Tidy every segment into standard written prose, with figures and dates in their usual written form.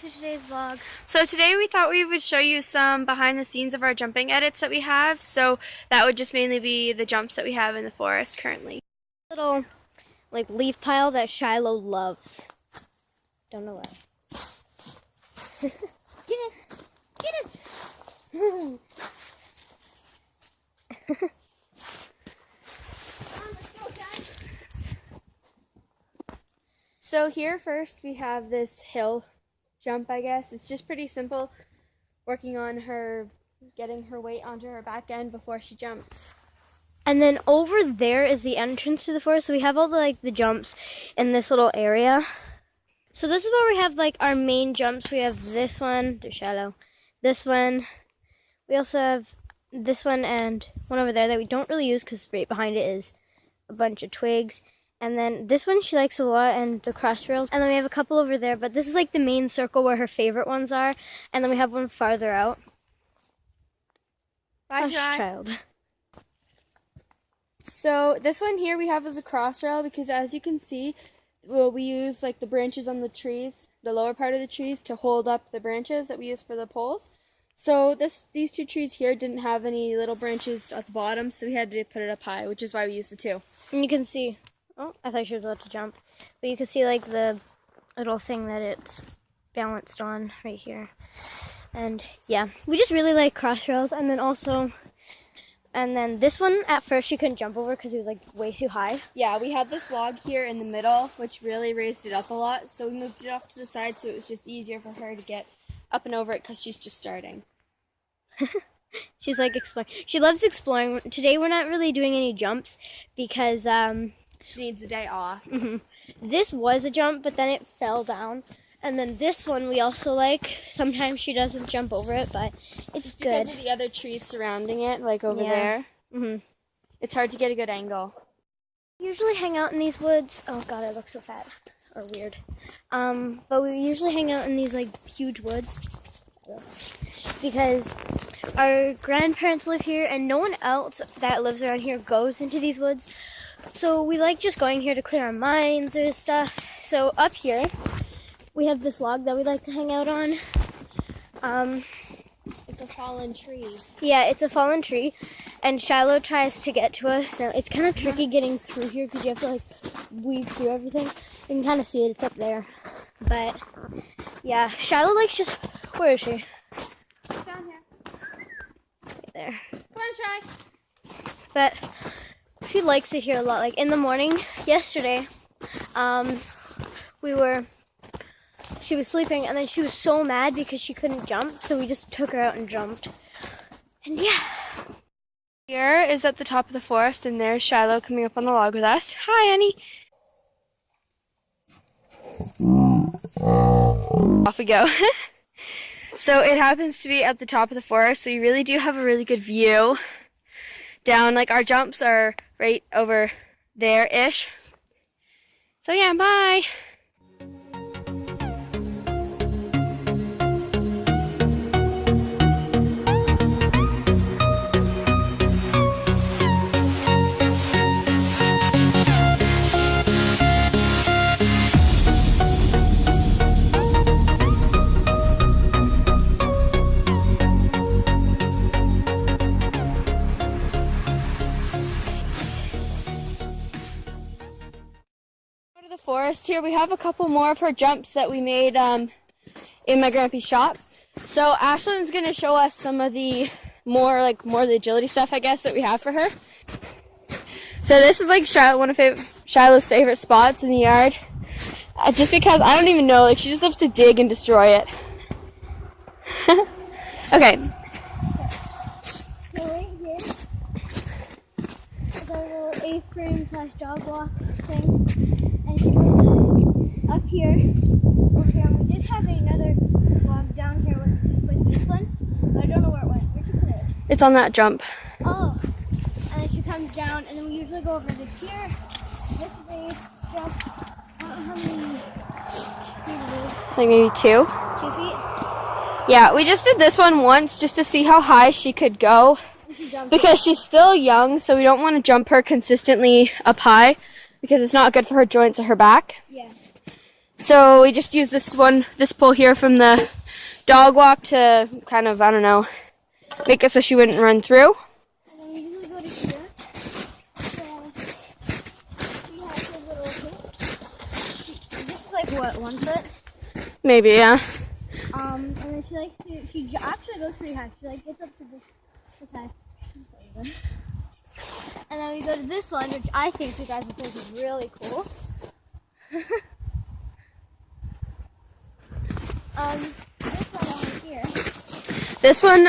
to today's vlog. So today we thought we would show you some behind the scenes of our jumping edits that we have. So that would just mainly be the jumps that we have in the forest currently. Little leaf pile that Shiloh loves. Don't know why. Get it! Get it! So here first we have this hill jump, I guess. It's just pretty simple, working on her, getting her weight onto her back end before she jumps. And then over there is the entrance to the forest. So we have all the jumps in this little area. So this is where we have our main jumps. We have this one, the Shiloh, this one. We also have this one and one over there that we don't really use because right behind it is a bunch of twigs. And then this one she likes a lot, and the cross rails. And then we have a couple over there, but this is the main circle where her favorite ones are. And then we have one farther out. Bye, child. So this one here we have as a cross rail because, as you can see, we use the branches on the trees, the lower part of the trees, to hold up the branches that we use for the poles. So these two trees here didn't have any little branches at the bottom, so we had to put it up high, which is why we used the two. And you can see, oh, I thought she was about to jump, but you can see the little thing that it's balanced on right here. And yeah, we just really like cross rails. And then this one, at first she couldn't jump over because it was way too high. Yeah, we had this log here in the middle, which really raised it up a lot, so we moved it off to the side so it was just easier for her to get up and over it because she's just starting. She's exploring. She loves exploring. Today we're not really doing any jumps because she needs a day off. This was a jump, but then it fell down. And then this one we also like. Sometimes she doesn't jump over it, but it's just good. Because of the other trees surrounding it, over there. It's hard to get a good angle. We usually hang out in these woods. Oh god, I look so fat. Or weird. But we usually hang out in these huge woods. Because our grandparents live here and no one else that lives around here goes into these woods. So we like just going here to clear our minds or stuff. So up here, we have this log that we like to hang out on. It's a fallen tree. Yeah, it's a fallen tree. And Shiloh tries to get to us. Now, it's kind of tricky getting through here because you have to weave through everything. You can kind of see it. It's up there. But yeah, Shiloh just... Where is she? Down here. Right there. Come on, Shy. But she likes it here a lot. In the morning, yesterday, she was sleeping, and then she was so mad because she couldn't jump, so we just took her out and jumped. And yeah. Here is at the top of the forest, and there's Shiloh coming up on the log with us. Hi, Annie. Off we go. So it happens to be at the top of the forest, so you really do have a really good view down. Our jumps are right over there-ish. So yeah, bye. Forest here. We have a couple more of her jumps that we made in my grandpa's shop. So Ashlyn's gonna show us some of the more the agility stuff, I guess, that we have for her. So this is one of Shiloh's favorite spots in the yard. Just because I don't even know, she just loves to dig and destroy it. Okay. So right here is our little A-frame/dog walk thing. And she goes up here, over here. And we did have another log down here with this one, but I don't know where it went. Where'd you put it? It's on that jump. Oh, and then she comes down, and then we usually go over to here. This is a jump. I don't know how many. Maybe 2. 2 feet? Yeah, we just did this one once just to see how high she could go. Because she's still young, so we don't want to jump her consistently up high because it's not good for her joints or her back. Yeah. So we just use this pole here from the dog walk to kind of, I don't know, make it so she wouldn't run through. And then we usually go to here. So she has a little hoop. This is like what, 1 foot? Maybe, yeah. And then she likes to, actually goes pretty high. She like gets up to this high. And then we go to this one, which I think you guys will think is really cool. This one over here. This one,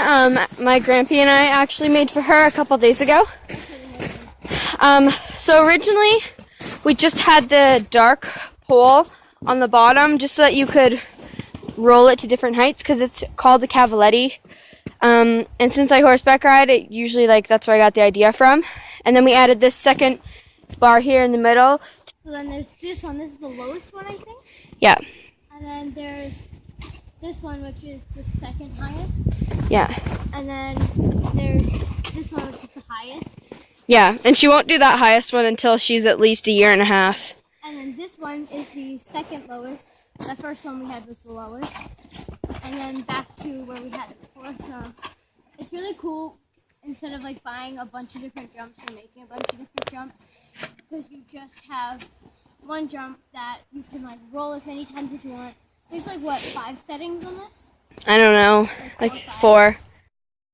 my grandpa and I actually made for her a couple days ago. So originally, we just had the dark pole on the bottom just so that you could roll it to different heights because it's called a cavaletti. And since I horseback ride, it usually that's where I got the idea from. And then we added this second bar here in the middle. So then there's this one. This is the lowest one, I think. Yeah. And then there's this one, which is the second highest. Yeah. And then there's this one, which is the highest. Yeah, and she won't do that highest one until she's at least a year and a half. And then this one is the second lowest. The first one we had was the lowest. And then back to where we had it before. So it's really cool. Instead of buying a bunch of different jumps or making a bunch of different jumps, because you just have one jump that you can roll as many times as you want. There's 5 settings on this? I don't know, Like 4.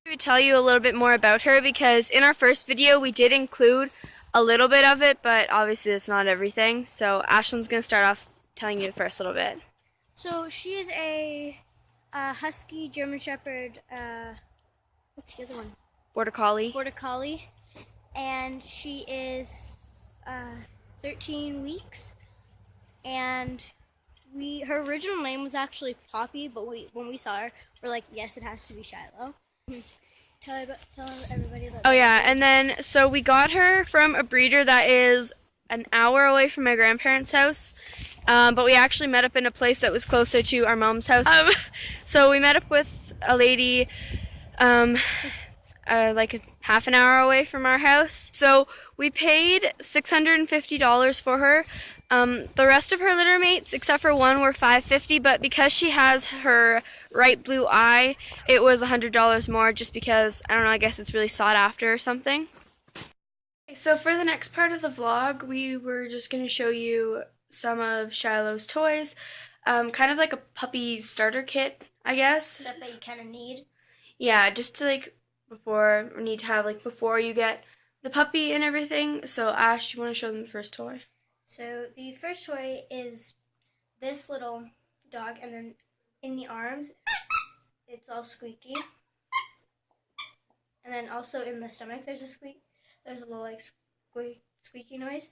We would tell you a little bit more about her because in our first video we did include a little bit of it, but obviously that's not everything. So Ashlyn's going to start off telling you the first little bit. So she is a husky German Shepherd, what's the other one? Border Collie. Border Collie. And she is 13 weeks. And her original name was actually Poppy, but when we saw her, we're like, yes, it has to be Shiloh. Tell everybody about Oh yeah, and then so we got her from a breeder that is an hour away from my grandparents' house, but we actually met up in a place that was closer to our mom's house. So we met up with a lady half an hour away from our house. So we paid $650 for her. The rest of her litter mates, except for one, were $550, but because she has her right blue eye, it was $100 more just because, I don't know, I guess it's really sought after or something. Okay, so for the next part of the vlog, we were just going to show you some of Shiloh's toys, kind of like a puppy starter kit, I guess. stuff that you kind of need. Yeah, just to before you get the puppy and everything. So Ash, you want to show them the first toy? So the first toy is this little dog, and then in the arms, it's all squeaky. And then also in the stomach, there's a little squeaky noise.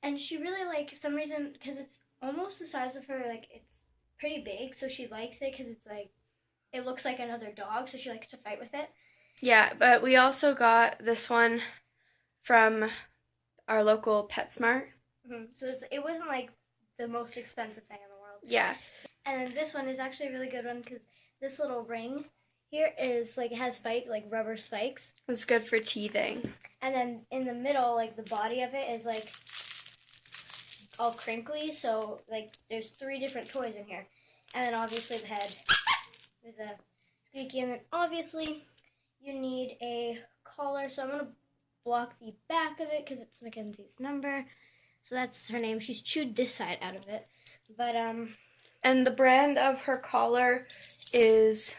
And she really for some reason, because it's almost the size of her, it's pretty big, so she likes it because it's it looks like another dog, so she likes to fight with it. Yeah, but we also got this one from our local PetSmart. Mm-hmm. So it wasn't the most expensive thing in the world. Yeah. And then this one is actually a really good one because this little ring here is it has rubber spikes. It's good for teething. And then in the middle, the body of it is all crinkly. So there's 3 different toys in here. And then obviously the head. There's a squeaky, and then obviously you need a collar. So I'm gonna block the back of it because it's Mackenzie's number. So that's her name. She's chewed this side out of it. But and the brand of her collar is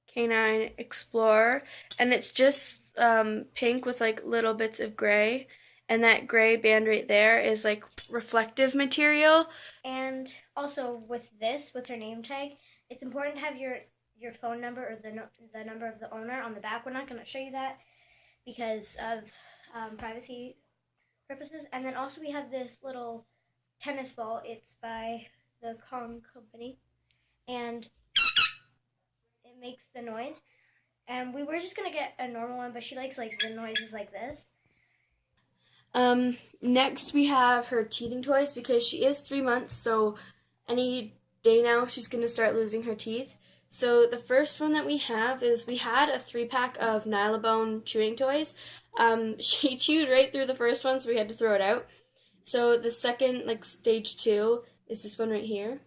Canine Explorer, and it's just pink with little bits of gray, and that gray band right there is reflective material. And also with her name tag, it's important to have your phone number or the number of the owner on the back. We're not going to show you that because of privacy purposes. And then also we have this little tennis ball. It's by the Kong company, and it makes the noise. And we were just gonna get a normal one, but she likes the noises like this. Next we have her teething toys because she is 3 months, so any day now she's gonna start losing her teeth. So the first one that we have is we had a 3-pack of Nylabone chewing toys. She chewed right through the first one, so we had to throw it out. So the second, stage 2, is this one right here.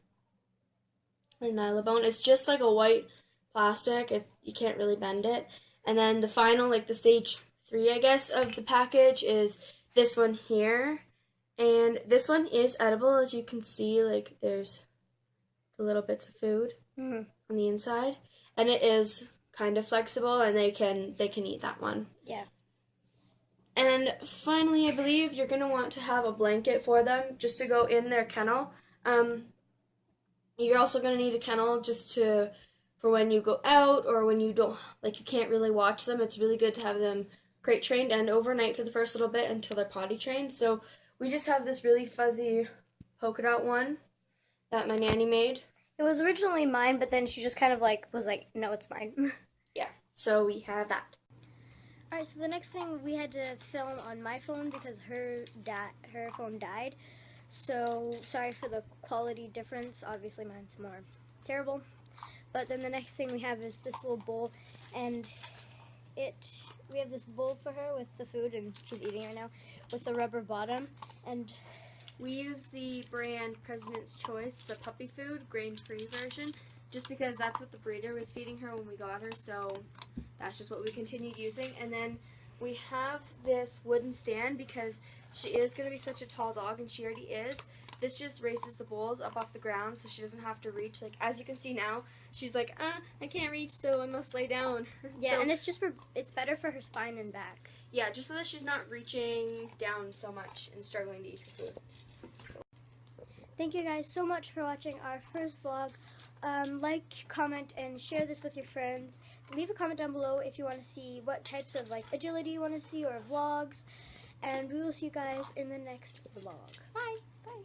The Nylabone. It's just like a white plastic. You can't really bend it. And then the final, like the stage 3, I guess, of the package is this one here. And this one is edible, as you can see. Like there's the little bits of food on the inside, and it is kind of flexible, and they can eat that one. Yeah. And finally, I believe you're going to want to have a blanket for them just to go in their kennel. You're also going to need a kennel just for when you go out or when you don't, like you can't really watch them. It's really good to have them crate trained and overnight for the first little bit until they're potty trained. So we just have this really fuzzy polka dot one that my nanny made. It was originally mine, but then she just kind of like was like, no, it's mine. Yeah, so we have that. Alright, so the next thing we had to film on my phone because her phone died. So sorry for the quality difference. Obviously mine's more terrible. But then the next thing we have is this little bowl, and we have this bowl for her with the food, and she's eating it right now, with the rubber bottom. And we use the brand President's Choice, the puppy food, grain-free version, just because that's what the breeder was feeding her when we got her, so that's just what we continued using. And then we have this wooden stand because she is going to be such a tall dog, and she already is. This just raises the bowls up off the ground so she doesn't have to reach. Like, as you can see now, she's like, I can't reach, so I must lay down. Yeah, so, and it's better for her spine and back. Yeah, just so that she's not reaching down so much and struggling to eat her food. Thank you guys so much for watching our first vlog. Like, comment, and share this with your friends. Leave a comment down below if you want to see what types of like agility you want to see or vlogs. And we will see you guys in the next vlog. Bye! Bye!